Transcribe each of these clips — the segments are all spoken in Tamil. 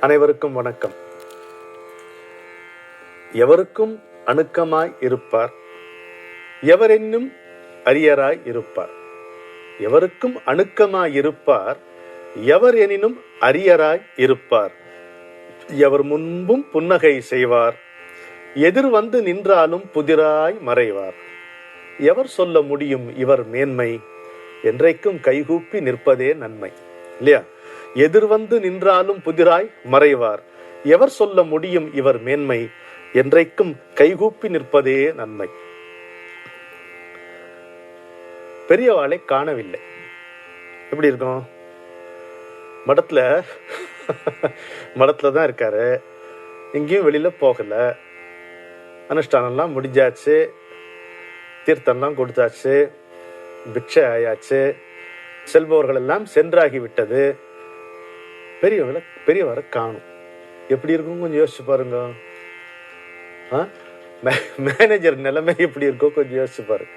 அனைவருக்கும் வணக்கம். எவருக்கும் அணுக்கமாய் இருப்பார், எவரென்னும் அரியராய் இருப்பார். எவருக்கும் அணுக்கமாய் இருப்பார், எவர் எனினும் அரியராய் இருப்பார். எவர் முன்பும் புன்னகை செய்வார், எதிர் வந்து நின்றாலும் புதிராய் மறைவார். எவர் சொல்ல முடியும் இவர் மேன்மை, என்றைக்கும் கைகூப்பி நிற்பதே நன்மை. இல்லையா? எதிர் வந்து நின்றாலும் புதிராய் மறைவார். எவர் சொல்ல முடியும் இவர் மேன்மை, என்றைக்கும் கைகூப்பி நிற்பதே நன்மை. பெரியவாளை காணவில்லை. எப்படி இருக்கும்? மடத்துல தான் இருக்காரு, எங்கேயும் வெளியில போகல. அனுஷ்டானம்லாம் முடிஞ்சாச்சு, தீர்த்தம்லாம் கொடுத்தாச்சு, பிக்ஷை ஆயாச்சு, செல்பவர்கள் எல்லாம் சென்றாகி விட்டது. பெரியவரை காணும். எப்படி இருக்கும் கொஞ்சம் யோசிச்சு பாருங்க. மேனேஜர் நிலைமை எப்படி இருக்கும் கொஞ்சம் யோசிச்சு பாருங்க.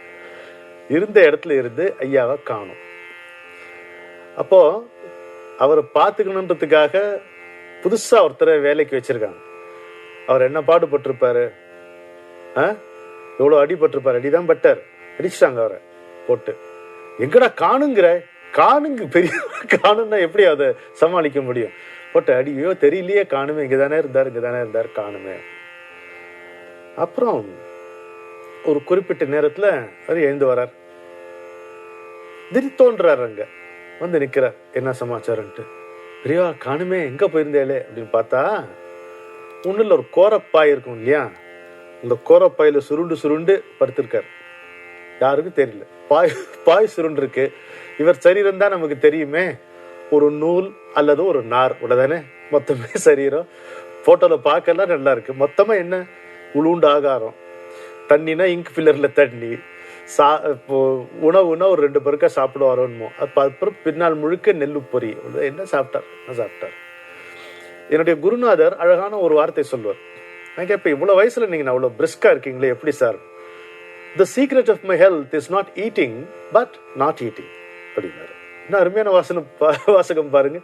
இருந்த இடத்துல இருந்து ஐயாவை காணும். அப்போ அவரை பார்த்துக்கணுன்றதுக்காக புதுசா ஒருத்தரை வேலைக்கு வச்சிருக்காங்க. அவர் என்ன பாடுபட்டிருப்பாரு, எவ்வளவு அடிபட்டிருப்பாரு. அடிதான் பட்டார், அடிச்சிட்டாங்க அவரை போட்டு. எங்கடா காணுங்கிற, காணுங்க, பெரிய காணுன்னா எப்படி அதை சமாளிக்க முடியும்? போட்டு அடியோ தெரியலையே, காணுமே, இங்கதானே இருந்தார் காணுமே. அப்புறம் ஒரு குறிப்பிட்ட நேரத்துல அவர் எழுந்து வர்றார். திடீர் தோன்றாரு, அங்க வந்து நிக்கிறார். என்ன சமாச்சாரம்ட்டு, பெரியவா காணுமே, எங்க போயிருந்தேளே அப்படின்னு பார்த்தா, ஒண்ணுல ஒரு கோரப்பாய் இருக்கும் இல்லையா, இந்த கோரப்பாயில சுருண்டு படுத்திருக்காரு. யாருக்கும் தெரியல. பாய் சுருண்டு இருக்கு. இவர் சரீரம் தான் நமக்கு தெரியுமே, ஒரு நூல் அல்லது ஒரு நார் உடனே மொத்தமே சரீரம். போட்டோல பார்க்கலாம் நல்லா இருக்கு. மொத்தமா என்ன, உளுண்டு ஆகாரம், தண்ணினா இங்க் ஃபில்லர்ல தண்ணி, உணவுனா ஒரு 2 பேருக்கா சாப்பிடுவாரோன்னு. அப்புறம் பின்னால் முழுக்க நெல்லு பொறி. என்ன சாப்பிட்டார். என்னுடைய குருநாதர் அழகான ஒரு வார்த்தை சொல்வார். நான் கேட்பேன், இவ்வளவு வயசுல நீங்க அவ்வளவு பிரிஸ்கா இருக்கீங்களே, எப்படி sir? The secret of my health is not eating but not eating அப்படின்னாரு. என்ன அருமையான வாசகம் பாருங்க.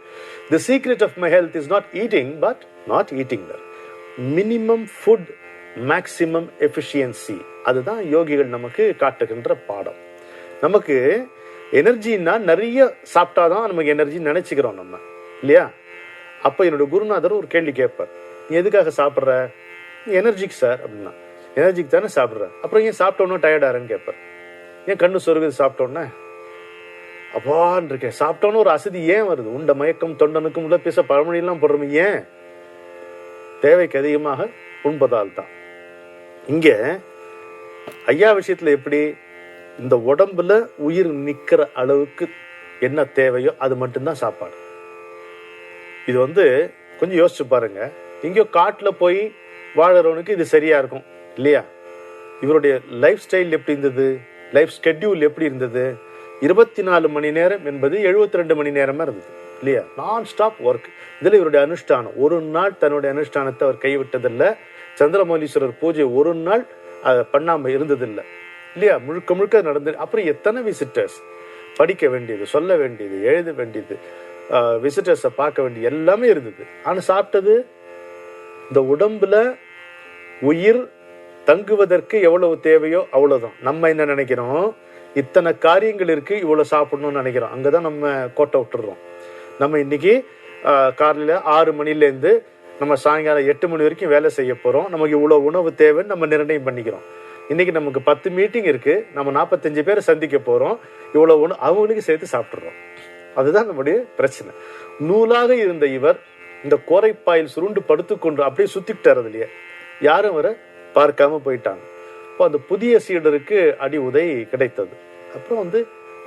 The secret of my health is not eating but not eating. Minimum food, maximum efficiency. அதுதான் யோகிகள் நமக்கு காட்டுகின்ற பாடம். நமக்கு எனர்ஜின்னா நிறைய சாப்பிட்டாதான் நமக்கு எனர்ஜி நினைச்சுக்கிறோம் நம்ம, இல்லையா? அப்ப என்னோட குருநாதர் ஒரு கேள்வி கேட்பார், நீ எதுக்காக சாப்பிட்ற? எனர்ஜிக்கு சார் அப்படின்னா. எனர்ஜிக்கு தானே சாப்பிட்ற, அப்புறம் ஏன் சாப்பிட்டோன்னா டயர்டாருன்னு கேட்பார். ஏன் கண்ணு சொருகுது சாப்பிட்டோன்னே? அப்பான்னு இருக்கேன். சாப்பிட்டோன்னு ஒரு அசதி ஏன் வருது? உண்ட மயக்கம் தொண்டனுக்கும் உள்ள பேச பழமொழியெல்லாம் போடுறோம். ஏன்? தேவைக்கு அதிகமாக உண்பதால் தான். இங்க ஐயா விஷயத்துல எப்படி, இந்த உடம்புல உயிர் நிக்கிற அளவுக்கு என்ன தேவையோ அது மட்டும்தான் சாப்பாடு. இது கொஞ்சம் யோசிச்சு பாருங்க. எங்கேயோ காட்டுல போய் வாழறவனுக்கு இது சரியா இருக்கும், இல்லையா? இவருடைய லைஃப் ஸ்டைல் எப்படி இருந்தது, லைஃப் ஸ்கெட்யூல் எப்படி இருந்தது? 24 மணி நேரம் என்பது 72 மணி நேரமா இருந்தது, இல்லையா? நான் ஸ்டாப் ஒர்க். இதுல இவருடைய அனுஷ்டானம், ஒரு நாள் தன்னுடைய அனுஷ்டானத்தை அவர் கைவிட்டதில்லை. சந்திரமௌலீஸ்வரர் பூஜை ஒரு நாள் பண்ணாம இருந்ததில்லை, இல்லையா? முழுக்க நடந்து. அப்புறம் எத்தனை விசிட்டர்ஸ், படிக்க வேண்டியது, சொல்ல வேண்டியது, எழுத வேண்டியது, விசிட்டர்ஸை பார்க்க வேண்டியது எல்லாமே இருந்தது. ஆனா சாப்பிட்டது, இந்த உடம்புல உயிர் தங்குவதற்கு எவ்வளவு தேவையோ அவ்வளவுதான். நம்ம என்ன நினைக்கிறோம், இத்தனை காரியங்கள் இருக்கு, இவ்வளவு சாப்பிடணும்னு நினைக்கிறோம். அங்கதான் நம்ம கோட்டை விட்டுறோம். நம்ம இன்னைக்கு காலையில 6 மணிலேருந்து நம்ம சாயங்காலம் 8 மணி வரைக்கும் வேலை செய்ய போறோம். நமக்கு இவ்வளவு உணவு தேவைன்னு நம்ம நிர்ணயம் பண்ணிக்கிறோம். இன்னைக்கு நமக்கு 10 மீட்டிங் இருக்கு, நம்ம 45 பேரை சந்திக்க போறோம், இவ்வளவு அவங்களுக்கு சேர்த்து சாப்பிட்டுறோம். அதுதான் நம்முடைய பிரச்சனை. நூலாக இருந்த இவர் இந்த கோரைப்பாயில் சுருண்டு படுத்துக்கொண்டு அப்படியே சுத்திட்டார். அதுலயே யாரும் வர பார்க்காம போயிட்டாங்க. இப்போ அந்த புதிய சீடருக்கு அடி உதை கிடைத்தது. அப்புறம்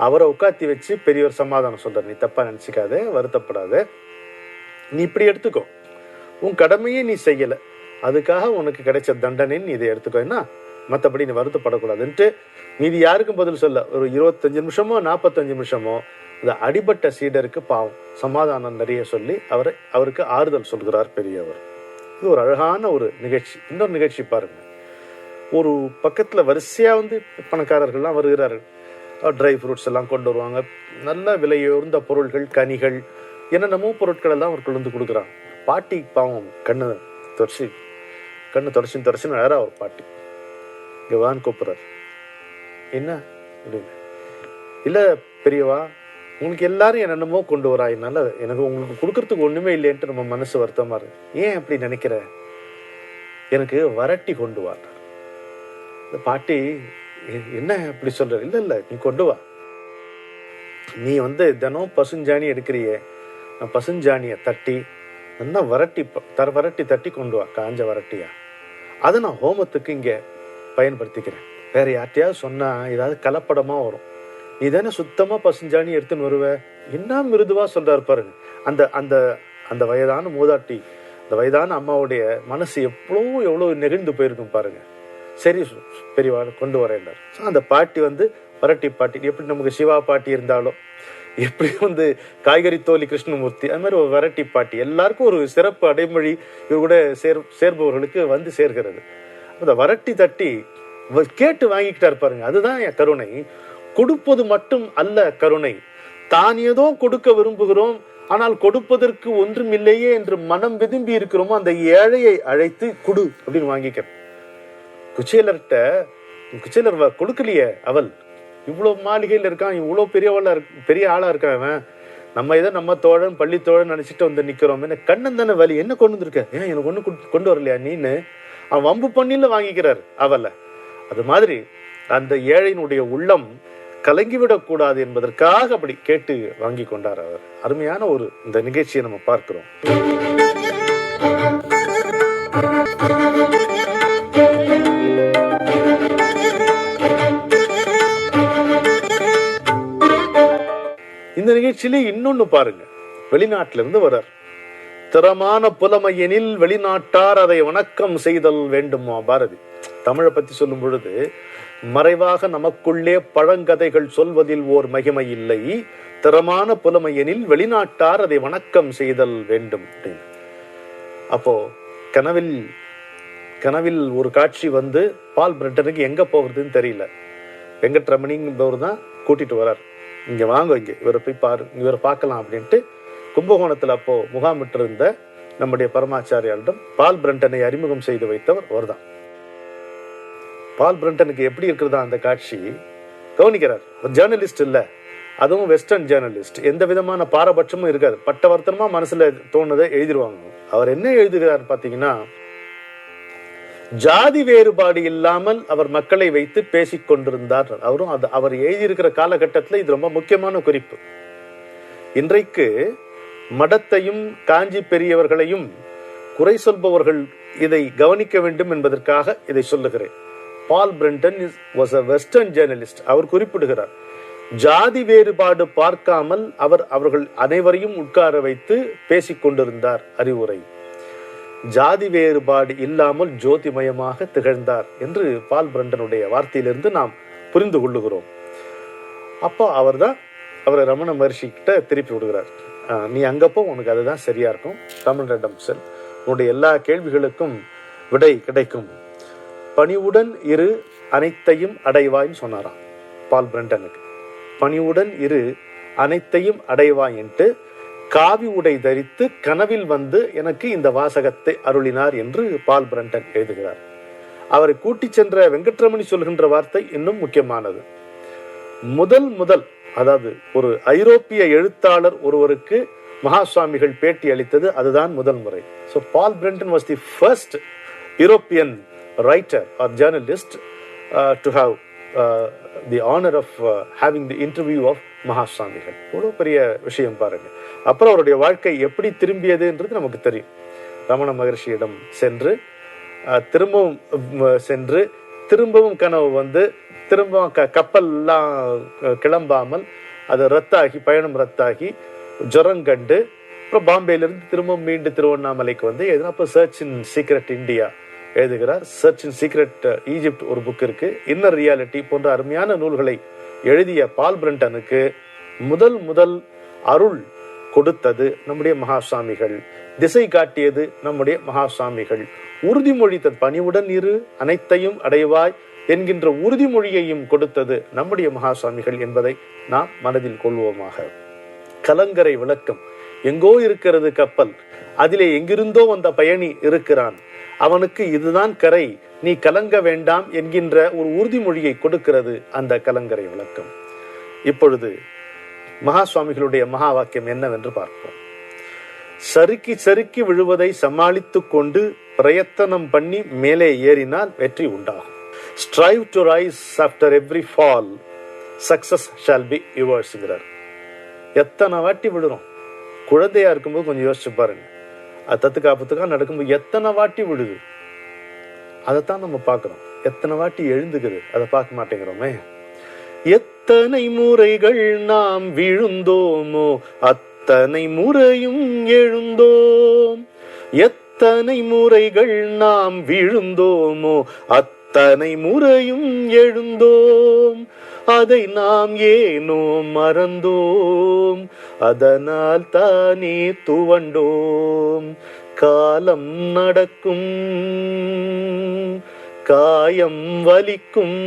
அவரை உட்காத்தி வச்சு பெரியவர் சமாதானம் சொல்றாரு, நீ தப்பா நினைச்சுக்காத, வருத்தப்படாத, நீ இப்படி எடுத்துக்கோ, உன் கடமையே நீ செய்யல, அதுக்காக உனக்கு கிடைச்ச தண்டனைன்னு நீ இதை எடுத்துக்கோ, என்ன மற்றபடி நீ வருத்தப்படக்கூடாதுன்ட்டு மீதி யாருக்கும் பதில் சொல்ல. ஒரு 25 நிமிஷமோ 45 நிமிஷமோ அந்த அடிபட்ட சீடருக்கு பாவம் சமாதானம் நிறைய சொல்லி அவருக்கு ஆறுதல் சொல்கிறார் பெரியவர். இது ஒரு அழகான ஒரு நிகழ்ச்சி. இன்னொரு நிகழ்ச்சி பாருங்க. ஒரு பக்கத்துல வரிசையா பணக்காரர்கள்லாம் வருகிறார்கள். ட்ரை ஃப்ரூட்ஸ் எல்லாம் கொண்டு வருவாங்க, நல்ல விலையுயர்ந்த பொருள்கள், கனிகள், என்னென்னமோ பொருட்கள் எல்லாம் அவர் கொண்டு வந்து கொடுக்குறாங்க. பாட்டி பாவம் கண்ணு தொடச்சின்னு அழறா ஒரு பாட்டி. இங்கே வான்னு கூப்பிட்றாரு. என்ன அப்படின்னு. இல்லை பெரியவா, உங்களுக்கு எல்லாரும் என்னென்னமோ கொண்டு வரா, என்னால் எனக்கு உங்களுக்கு கொடுக்கறதுக்கு ஒன்றுமே இல்லைன்ட்டு நம்ம மனசு வருத்தமாக இருக்கு. ஏன் அப்படி நினைக்கிற? எனக்கு வரட்டி கொண்டு வா. இந்த பாட்டி என்ன அப்படி சொல்ற? இல்லை இல்லை, நீ கொண்டு வா. நீ தினம் பசுஞ்சாணி எடுக்கிறியே, நான் பசுஞ்சாணியை தட்டி நல்லா வரட்டி தட்டி கொண்டு வா, காஞ்ச வரட்டியா. அதை நான் ஹோமத்துக்கு இங்கே பயன்படுத்திக்கிறேன். வேற யார்ட்டையாவது சொன்னா ஏதாவது கலப்படமா வரும். நீ தானே சுத்தமா பசுஞ்சாணி எடுத்துன்னு வருவ. என்ன மிருதுவா சொல்றாரு பாருங்க. அந்த அந்த அந்த வயதான மூதாட்டி, அந்த வயதான அம்மாவுடைய மனசு எவ்வளோ நெகிழ்ந்து போயிருக்கும் பாருங்க. சரி பெரியவா கொண்டு வரேன்டார். அந்த பாட்டி வரட்டி பாட்டி, எப்படி நமக்கு சிவா பாட்டி இருந்தாலும், எப்படி காய்கறி தோலி கிருஷ்ணமூர்த்தி, அது மாதிரி ஒரு வரட்டி பாட்டி எல்லாருக்கும் ஒரு சிறப்பு அடைமொழி இவர் கூட சேர்பவர்களுக்கு சேர்கிறது. அந்த வரட்டி தட்டி கேட்டு வாங்கிக்கிட்டார் பாருங்க. அதுதான் என் கருணை. கொடுப்பது மட்டும் அல்ல கருணை, தான் ஏதோ கொடுக்க விரும்புகிறோம், ஆனால் கொடுப்பதற்கு ஒன்றும் இல்லையே என்று மனம் விரும்பி இருக்கிறோமோ அந்த ஏழையை அழைத்து குடு அப்படின்னு வாங்கிக்க. குச்சேலர் கொடுக்கலையே, அவள் இவ்வளவு மாளிகையில் இருக்கான், இவ்வளவு பெரிய ஆளா இருக்கான் அவன், நம்ம இதை நம்ம தோழன் பள்ளி தோழன் நினைச்சிட்டு நிக்கிறோம். என்ன கண்ணன் தானே வலி, என்ன கொண்டு வந்திருக்க, ஏன் எனக்கு ஒண்ணு கொண்டு வரலையா நீன்னு அவன் வம்பு பண்ணில வாங்கிக்கிறார் அவளை. அது மாதிரி அந்த ஏழையினுடைய உள்ளம் கலங்கிவிடக் கூடாது என்பதற்காக அப்படி கேட்டு வாங்கி கொண்டார் அவர். அருமையான இந்த நிகழ்ச்சியை நம்ம பார்க்கிறோம். இந்த நிகழ்ச்சியிலே இன்னொன்னு பாருங்க. வெளிநாட்டில இருந்து வர்றார். திறமான புலமையெனில் வெளிநாட்டார் அதை வணக்கம் செய்தல் வேண்டுமா. பாரதி தமிழை பத்தி சொல்லும் பொழுது, மறைவாக நமக்குள்ளே பழங்கதைகள் சொல்வதில் ஓர் மகிமை இல்லை, திறமான புலமையெனில் வெளிநாட்டார் அதை வணக்கம் செய்தல் வேண்டும் அப்படின்னு. அப்போ கனவில் ஒரு காட்சி பால் பிரெட்டனுக்கு எங்க போகிறதுன்னு தெரியல. வெங்கட்ரமணிங்கிறவர் தான் கூட்டிட்டு வர்றார். இங்க வாங்க, இவரை போய் இவரை பார்க்கலாம் அப்படின்ட்டு கும்பகோணத்துல அப்போ முகாமிட்டு இருந்த நம்முடைய பரமாச்சாரியாரிடம் பால் பிரண்டனை அறிமுகம் செய்து வைத்தவர் அவர்தான். பால் பிரண்டனுக்கு எப்படி இருக்கிறதா அந்த காட்சி கவனிக்கிறார். ஒரு ஜேர்னலிஸ்ட் இல்ல, அதுவும் வெஸ்டர்ன் ஜேர்னலிஸ்ட், எந்த விதமான பாரபட்சமும் இருக்காது. பட்டவர்த்தனமா மனசுல தோணுதை எழுதிடுவாங்க. அவர் என்ன எழுதுகிறார் பாத்தீங்கன்னா, ஜாதி வேறுபாடு இல்லாமல் அவர் மக்களை வைத்து பேசிக் கொண்டிருந்தார். அவர் எழுதியிருக்கிற காலகட்டத்தில் இது ரொம்ப முக்கியமான குறிப்பு. இன்றைக்கு மடத்தையும் காஞ்சி பெரியவர்களையும் குறை சொல்பவர்கள் இதை கவனிக்க வேண்டும் என்பதற்காக இதை சொல்லுகிறேன். Paul Brunton was a western journalist. அவர் குறிப்பிடுகிறார், ஜாதி வேறுபாடு பார்க்காமல் அவர்கள் அனைவரையும் உட்கார வைத்து பேசிக் கொண்டிருந்தார். அறிவுரை, ஜாதி வேறுபாடு இல்லாமல் ஜோதிமயமாக திகழ்ந்தார் என்று பால் பிரெண்டனுடைய வார்த்தையிலிருந்து நாம் புரிந்து கொள்ளுகிறோம். அப்போ அவரை ரமண மகர்ஷி கிட்ட திருப்பி விடுகிறார். நீ அங்கப்போ உனக்கு அதுதான் சரியா இருக்கும், தமிழரிடம் செல், உன்னுடைய எல்லா கேள்விகளுக்கும் விடை கிடைக்கும், பணிவுடன் இரு அனைத்தையும் அடைவாய்ன்னு சொன்னாராம் பால் பிரெண்டனுக்கு. பணிவுடன் இரு அனைத்தையும் அடைவாய் என்று காவி உடை தரித்து கனவில் எனக்கு இந்த வாசகத்தை அருளினார் என்று பால் பிரெண்டன் எழுதுகிறார். அவரை கூட்டி சென்ற வெங்கட்ரமணி சொல்கின்ற வார்த்தை இன்னும் முக்கியமானது. முதல் அதாவது ஒரு ஐரோப்பிய எழுத்தாளர் ஒருவருக்கு மகா சுவாமிகள் பேட்டி அளித்தது அதுதான் முதல் முறை. So Paul Brenton was the first European writer or journalist to have the honor of having the interview of மகா சுவாமிகள். இவ்வளோ பெரிய விஷயம் பாருங்க. அப்புறம் அவருடைய வாழ்க்கை எப்படி திரும்பியதுன்றது நமக்கு தெரியும். ரமண மகர்ஷியிடம் சென்று திரும்பவும் கனவு திரும்பவும் கப்பல்லாம் கிளம்பாமல் அது பயணம் ரத்தாகி ஜொரங்கண்டு அப்புறம் பாம்பேலிருந்து திரும்பவும் மீண்டு திருவண்ணாமலைக்கு அப்போ சர்ச் இன் சீக்ரெட் இந்தியா எழுதுகிறார். சர்ச் இன் சீக்ரெட் ஈஜிப்ட் ஒரு புக் இருக்கு. இன்னர் ரியாலிட்டி போன்ற அருமையான நூல்களை எழுதிய பால் பிரெண்டனுக்கு முதல் அருள் கொடுத்தது நம்முடைய மகா சுவாமிகள், திசை காட்டியது நம்முடைய மகா சுவாமிகள், உறுதிமொழி பணிவுடன் இரு அனைத்தையும் அடைவாய் என்கின்ற உறுதிமொழியையும் கொடுத்தது நம்முடைய மகா சுவாமிகள் என்பதை நாம் மனதில் கொள்வோமாக. கலங்கரை விளக்கம். எங்கோ இருக்கிறது கப்பல், அதிலே எங்கிருந்தோ வந்த பயணி இருக்கிறான், அவனுக்கு இதுதான் கரை, நீ கலங்க வேண்டாம் என்கின்ற ஒரு உறுதிமொழியை கொடுக்கிறது அந்த கலங்கரை விளக்கம். இப்பொழுது மகா சுவாமிகளுடைய மகா வாக்கியம் என்னவென்று பார்ப்போம். சறுக்கி சறுக்கி விழுவதை சமாளித்து கொண்டு பிரயத்தனம் பண்ணி மேலே ஏறினால் வெற்றி உண்டாகும். Strive to rise after every fall, success shall be yours. எத்தனை வாட்டி விழுறோம். குழந்தையா இருக்கும்போது கொஞ்சம் யோசிச்சு பாருங்க, அது தத்துக்காப்புத்துக்கா நடக்கும்போது எத்தனை வாட்டி விழுது, அதைத்தான் நம்ம பார்க்கிறோம். எத்தனை வாட்டி எழுந்துக்குது, அதை பார்க்க மாட்டேங்கிறோமே. எத்தனை முறைகள் நாம் விழுந்தோமோ அத்தனை முறையும் எழுந்தோம். எத்தனை முறைகள் நாம் விழுந்தோமோ அத்தனை முறையும் எழுந்தோம். அதை நாம் ஏனோ மறந்தோம், அதனால் தானே துவண்டோம். காலம் நடக்கும், காயம் வலிக்கும்,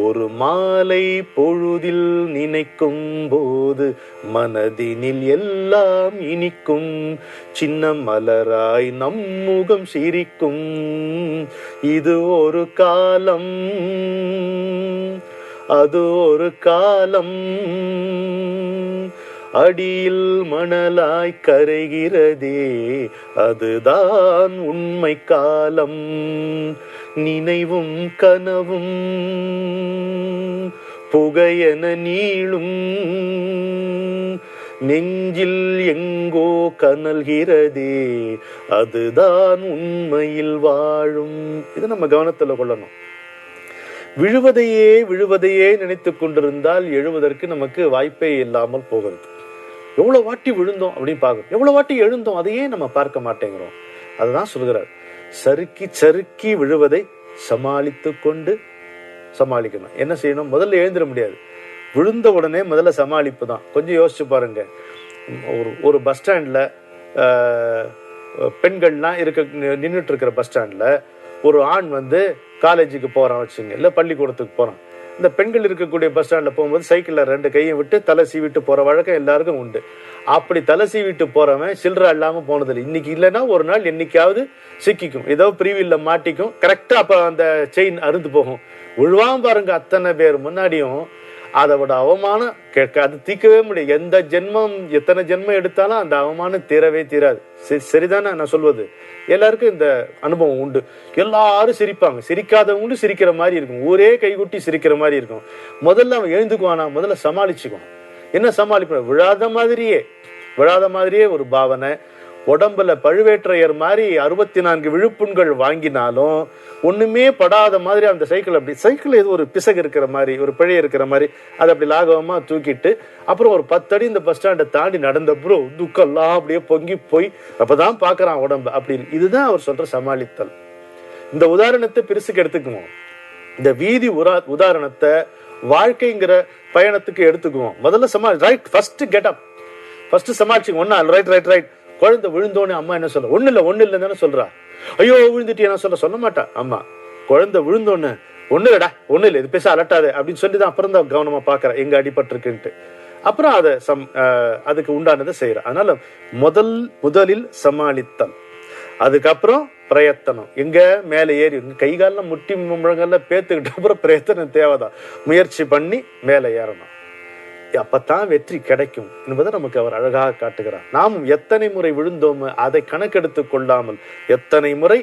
ஒரு மாலை பொழுதில் நினைக்கும் போது மனதினில் எல்லாம் இனிக்கும். சின்ன மலராய் நம் முகம் சிரிக்கும், இது ஒரு காலம், அது ஒரு காலம். அடியில் மணலாய் கரைகிறதே, அதுதான் உண்மை காலம். நினைவும் கனவும் புகையென நீளும், நெஞ்சில் எங்கோ கனல்கிறதே, அதுதான் உண்மையில் வாழும். இது நம்ம கவனத்துல கொள்ளணும். விழுவதையே விழுவதையே நினைத்து கொண்டிருந்தால் எழுவதற்கு நமக்கு வாய்ப்பே இல்லாமல் போகிறது. எவ்வளவு வாட்டி விழுந்தோம் அப்படின்னு பார்க்கணும், எவ்வளவு வாட்டி எழுந்தோம் அதையே நம்ம பார்க்க மாட்டேங்கிறோம். அதுதான் சொல்கிறார், சறுக்கி சறுக்கி விழுவதை சமாளித்து கொண்டு சமாளிக்கணும். என்ன செய்யணும்? முதல்ல எழுந்திர முடியாது, விழுந்த உடனே முதல்ல சமாளிப்பு தான். கொஞ்சம் யோசிச்சு பாருங்க, ஒரு பஸ் ஸ்டாண்ட்ல பெண்கள்லாம் நின்றுட்டு இருக்கிற பஸ் ஸ்டாண்ட்ல ஒரு ஆண் காலேஜுக்கு போறான் வச்சுங்க, இல்ல பள்ளிக்கூடத்துக்கு போறான். இந்த பெண்கள் இருக்கக்கூடிய பஸ் ஸ்டாண்ட்ல போகும்போது சைக்கிள்ல 2 கையும் விட்டு தலை சீவிட்டு போற வழக்கம் எல்லாருக்கும் உண்டு. அப்படி தலை சீவிட்டு போறவன் சில்லற இல்லாம போனதில்லை. இன்னைக்கு இல்லைன்னா ஒரு நாள் என்னைக்காவது சிக்கிக்கும், ஏதோ பிரிவில்ல மாட்டிக்கும். கரெக்டா அப்ப அந்த செயின் அறுந்து போகும். விழுவாம பாருங்க, அத்தனை பேர் முன்னாடியும். அதை விட அவமானம் அது தீர்க்கவே முடியாது. எந்த ஜென்மம், எத்தனை ஜென்மம் எடுத்தாலும் அந்த அவமானம் தீரவே தீராது. சரிதானே நான் சொல்வது? எல்லாருக்கும் இந்த அனுபவம் உண்டு. எல்லாரும் சிரிப்பாங்க, சிரிக்காதவங்களும் சிரிக்கிற மாதிரி இருக்கும், ஊரே கைகுட்டி சிரிக்கிற மாதிரி இருக்கும். முதல்ல அவன் எழுந்துக்குவானா, முதல்ல சமாளிச்சுக்குவான். என்ன சமாளிப்ப? விழாத மாதிரியே ஒரு பாவனை. உடம்புல பழுவேற்றையர் மாதிரி 64 விழுப்புண்கள் வாங்கினாலும் ஒண்ணுமே படாத மாதிரி அந்த சைக்கிள் ஏதோ ஒரு பிசகு இருக்கிற மாதிரி, ஒரு பிழை இருக்கிற மாதிரி, அதை அப்படி லாகவமா தூக்கிட்டு அப்புறம் ஒரு 10 அடி இந்த பஸ் ஸ்டாண்டை தாண்டி நடந்தப்புறம் துக்கெல்லாம் அப்படியே பொங்கி போய் அப்பதான் பாக்குறான் உடம்பு. அப்படி இதுதான் அவர் சொல்ற சமாளித்தல். இந்த உதாரணத்தை பெருசுக்கு எடுத்துக்குவோம். இந்த வீதி உதாரணத்தை வாழ்க்கைங்கிற பயணத்துக்கு எடுத்துக்குவோம். முதல்ல right, first get up, first சமாளிச்சுங்க. ஒன்னா ரைட். குழந்தை விழுந்தோடனே அம்மா என்ன சொல்ற? ஒண்ணு இல்ல தானே சொல்றா. ஐயோ விழுந்துட்டியா சொல்ல மாட்டா அம்மா. குழந்தை விழுந்தோன்னு ஒண்ணு இல்ல இது பேச அலட்டாது அப்படின்னு சொல்லிதான் அப்புறம் தான் கவனமா பாக்குற எங்க அடிபட்டிருக்குன்ட்டு. அப்புறம் அதுக்கு உண்டானதை செய்யற. அதனால முதலில் சமாளித்தல், அதுக்கப்புறம் பிரயத்தனம். எங்க மேல ஏறி கை காலம் முட்டி முழங்கெல்லாம் பேத்துக்கிட்ட அப்புறம் பிரயத்தனம் தேவைதான். முயற்சி பண்ணி மேல ஏறணும், அப்பத்தான் வெற்றி கிடைக்கும் என்பதை நமக்கு அவர் அழகாக காட்டுகிறார். நாமும் எத்தனை முறை விழுந்தோம் அதை கணக்கெடுத்துக் கொள்ளாமல் எத்தனை முறை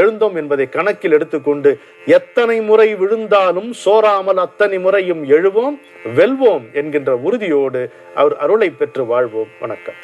எழுந்தோம் என்பதை கணக்கில் எடுத்துக்கொண்டு எத்தனை முறை விழுந்தாலும் சோராமல் அத்தனை முறையும் எழுவோம், வெல்வோம் என்கின்ற உறுதியோடு அவர் அருளை பெற்று வாழ்வோம். வணக்கம்.